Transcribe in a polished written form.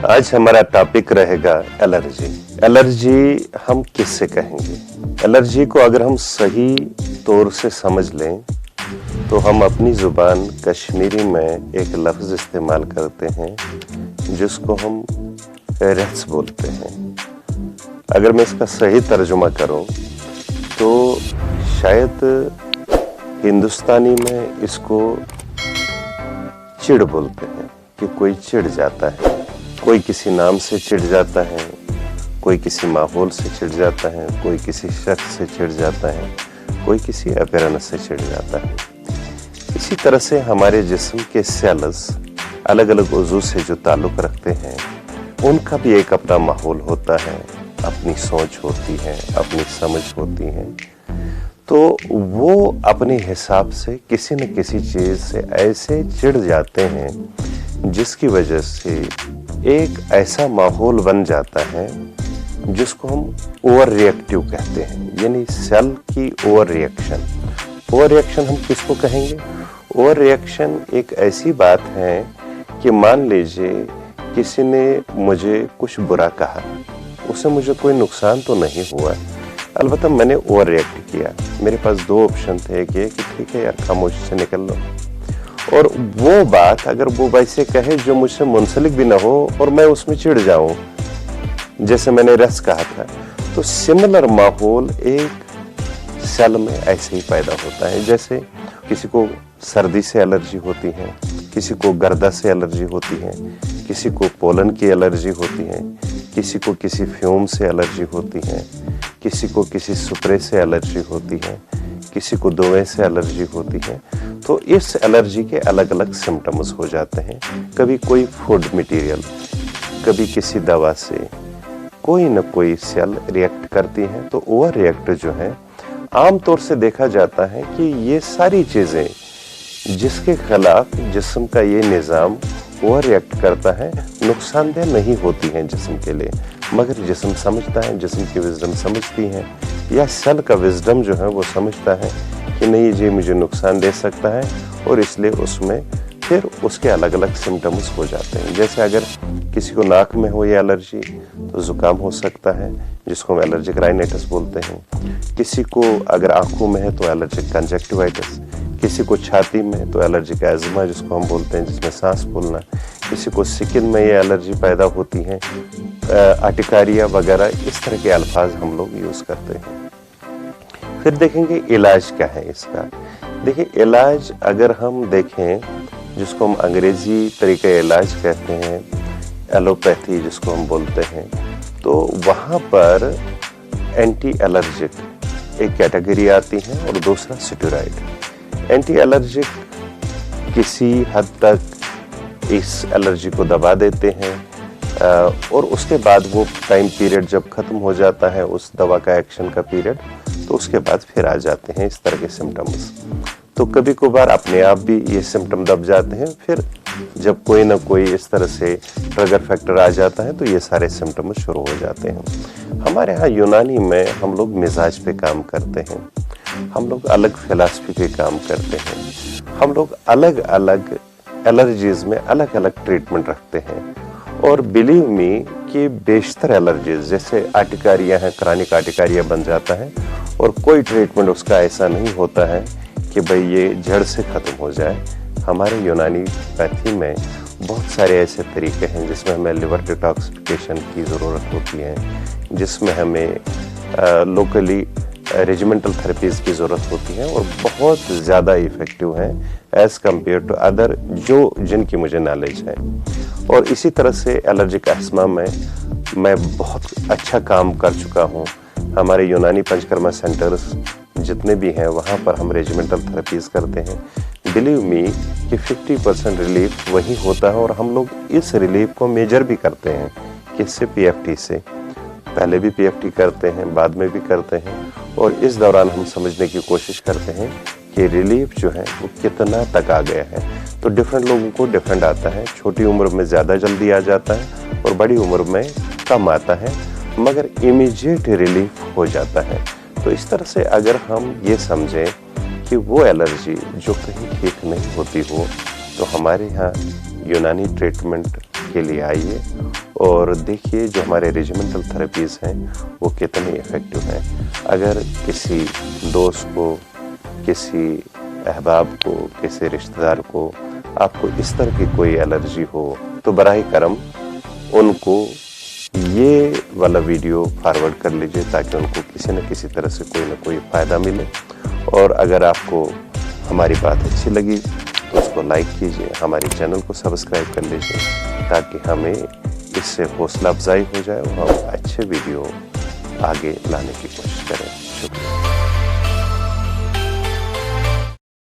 आज हमारा टॉपिक रहेगा एलर्जी। एलर्जी हम किससे कहेंगे? एलर्जी को अगर हम सही तौर से समझ लें तो हम अपनी ज़ुबान कश्मीरी में एक लफ्ज़ इस्तेमाल करते हैं जिसको हम रेट्स बोलते हैं। अगर मैं इसका सही तर्जुमा करूं तो शायद हिंदुस्तानी में इसको चिढ़ बोलते हैं कि कोई चिढ़ जाता है, कोई किसी नाम से चिढ़ जाता है, कोई किसी माहौल से चिढ़ जाता है, कोई किसी शख्स से चिढ़ जाता है, कोई किसी अपीयरेंस से चिढ़ जाता है। इसी तरह से हमारे जिस्म के सेल्स अलग अलग उज़ू से जो ताल्लुक़ रखते हैं उनका भी एक अपना माहौल होता है, अपनी सोच होती है, अपनी समझ होती है। तो वो अपने हिसाब से किसी न किसी चीज़ से ऐसे चिढ़ जाते हैं जिसकी वजह से एक ऐसा माहौल बन जाता है जिसको हम ओवर रिएक्टिव कहते हैं, यानी सेल की ओवर रिएक्शन। ओवर रिएक्शन हम किसको कहेंगे? ओवर रिएक्शन एक ऐसी बात है कि मान लीजिए किसी ने मुझे कुछ बुरा कहा, उससे मुझे कोई नुकसान तो नहीं हुआ, अलबत्ता मैंने ओवर रिएक्ट किया। मेरे पास दो ऑप्शन थे, एक ये कि ठीक है यार खामोशी से निकल लो, और वो बात अगर वो वैसे कहे जो मुझसे मुंसलिक भी ना हो और मैं उसमें चिढ़ जाऊं, जैसे मैंने रस कहा था, तो सिमिलर माहौल एक सेल में ऐसे ही पैदा होता है। जैसे किसी को सर्दी से एलर्जी होती है, किसी को गर्दा से एलर्जी होती है, किसी को पोलन की एलर्जी होती है, किसी को किसी फ्यूम से एलर्जी होती है, किसी को किसी स्प्रे से एलर्जी होती है, किसी को दवाई से एलर्जी होती है। तो इस एलर्जी के अलग अलग सिम्टम्स हो जाते हैं। कभी कोई फूड मटेरियल, कभी किसी दवा से कोई न कोई सेल रिएक्ट करती है। तो ओवर रिएक्ट जो है आम तौर से देखा जाता है कि ये सारी चीज़ें जिसके खिलाफ जिस्म का ये निज़ाम ओवर रिएक्ट करता है नुकसानदेह नहीं होती हैं जिस्म के लिए, मगर जिस्म समझता है, जिस्म की विजडम समझती है, या सेल का विजडम जो है वो समझता है कि नहीं ये मुझे नुकसान दे सकता है, और इसलिए उसमें फिर उसके अलग अलग सिम्टम्स हो जाते हैं। जैसे अगर किसी को नाक में हो ये एलर्जी तो ज़ुकाम हो सकता है जिसको हम एलर्जिक राइनाइटिस बोलते हैं। किसी को अगर आँखों में है तो एलर्जिक कंजक्टिवाइटिस, किसी को छाती में तो एलर्जिक एज़मा जिसको हम बोलते हैं, जिसमें सांस फूलना, किसी को स्किन में ये एलर्जी पैदा होती है, अर्टिकारिया वगैरह, इस तरह के अल्फाज हम लोग यूज़ करते हैं। फिर देखेंगे इलाज क्या है इसका। देखिए इलाज अगर हम देखें जिसको हम अंग्रेजी तरीके इलाज कहते हैं, एलोपैथी जिसको हम बोलते हैं, तो वहाँ पर एंटी एलर्जिक एक कैटेगरी आती है और दूसरा स्टेरॉइड। एंटी एलर्जिक किसी हद तक इस एलर्जी को दबा देते हैं और उसके बाद वो टाइम पीरियड जब ख़त्म हो जाता है उस दवा का एक्शन का पीरियड, तो उसके बाद फिर आ जाते हैं इस तरह के सिम्टम्स। तो कभी कभार अपने आप भी ये सिम्टम दब जाते हैं, फिर जब कोई ना कोई इस तरह से ट्रिगर फैक्टर आ जाता है तो ये सारे सिम्टम्स शुरू हो जाते हैं। हमारे यहाँ यूनानी में हम लोग मिजाज पे काम करते हैं, हम लोग अलग फिलॉसफी पे काम करते हैं, हम लोग अलग अलग एलर्जीज में अलग अलग ट्रीटमेंट रखते हैं। और बिलीव मी कि बेशतर एलर्जीज जैसे आर्टिकारिया है, क्रॉनिक आर्टिकारिया बन जाता है और कोई ट्रीटमेंट उसका ऐसा नहीं होता है कि भाई ये जड़ से ख़त्म हो जाए। हमारे यूनानी पैथी में बहुत सारे ऐसे तरीके हैं जिसमें हमें लिवर डिटॉक्सिफिकेशन की ज़रूरत होती है, जिसमें हमें लोकली रेजिमेंटल थेरेपीज़ की ज़रूरत होती है और बहुत ज़्यादा इफ़ेक्टिव हैं एज़ कम्पेयर टू अदर जिनकी मुझे नॉलेज है। और इसी तरह से एलर्जिक अस्थमा में मैं बहुत अच्छा काम कर चुका हूँ। हमारे यूनानी पंचकर्मा सेंटर्स जितने भी हैं वहाँ पर हम रेजिमेंटल थेरेपीज़ करते हैं। बिलीव मी कि 50% रिलीफ वही होता है, और हम लोग इस रिलीफ को मेजर भी करते हैं किससे? पीएफटी से। पहले भी पीएफटी करते हैं, बाद में भी करते हैं, और इस दौरान हम समझने की कोशिश करते हैं कि रिलीफ जो है वो कितना तक आ गया है। तो डिफरेंट लोगों को डिफरेंट आता है, छोटी उम्र में ज़्यादा जल्दी आ जाता है और बड़ी उम्र में कम आता है, मगर इमीडिएट रिलीफ हो जाता है। तो इस तरह से अगर हम ये समझें कि वो एलर्जी जो कहीं ठीक नहीं होती हो तो हमारे यहाँ यूनानी ट्रीटमेंट के लिए आइए اور دیکھیے جو ہمارے ریجیمنٹل تھراپیز ہیں وہ کتنے افیکٹو ہیں۔ اگر کسی دوست کو، کسی احباب کو، کسی رشتہ دار کو آپ کو اس طرح کی کوئی الرجی ہو تو براہ کرم ان کو یہ والا ویڈیو فارورڈ کر لیجئے تاکہ ان کو کسی نہ کسی طرح سے کوئی نہ کوئی فائدہ ملے۔ اور اگر آپ کو ہماری بات اچھی لگی تو اس کو لائک کیجئے، ہماری چینل کو سبسکرائب کر لیجئے تاکہ ہمیں اس سے حوصلہ افزائی ہو جائے اور ہم اچھے ویڈیو آگے لانے کی کوشش کریں۔ شکریہ۔